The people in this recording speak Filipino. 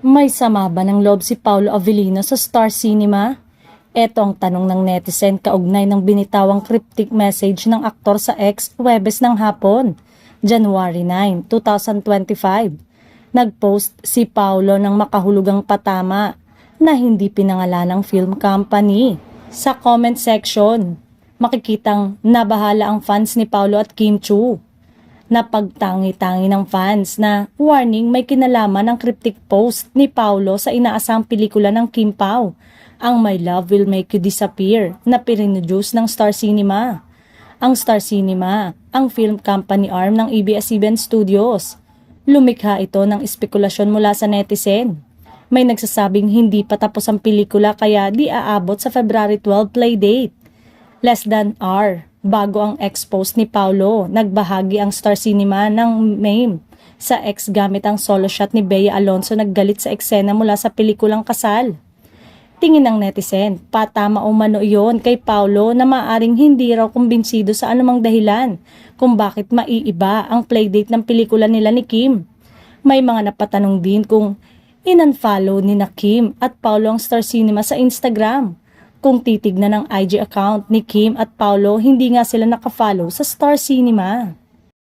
May sama ba ng loob si Paolo Avellino sa Star Cinema? Ito ang tanong ng netizen kaugnay ng binitawang cryptic message ng aktor sa X Huwebes ng hapon, January 9, 2025. Nagpost si Paolo ng makahulugang patama na hindi pinangalan ng film company. Sa comment section, makikitang nabahala ang fans ni Paolo at Kim Chu. Napagtangi-tangi ng fans na warning may kinalaman ang cryptic post ni Paolo sa inaasang pelikula ng Kim Pao, ang My Love Will Make You Disappear na pininudyus ng Star Cinema. Ang Star Cinema, ang film company arm ng ABS-CBN Studios. Lumikha ito ng espekulasyon mula sa netizen. May nagsasabing hindi pa tapos ang pelikula kaya di aabot sa February 12 playdate. Less than hour bago ang ex-post ni Paolo, nagbahagi ang Star Cinema ng meme sa ex gamit ang solo shot ni Bea Alonzo naggalit sa eksena mula sa pelikulang Kasal. Tingin ng netizen, patama umano iyon kay Paolo na maaring hindi raw kumbinsido sa anumang dahilan kung bakit maiiba ang playdate ng pelikula nila ni Kim. May mga napatanong din kung in-unfollow ni na Kim at Paolo ang Star Cinema sa Instagram. Kung titignan ng IG account ni Kim at Paolo, hindi nga sila nakafollow sa Star Cinema.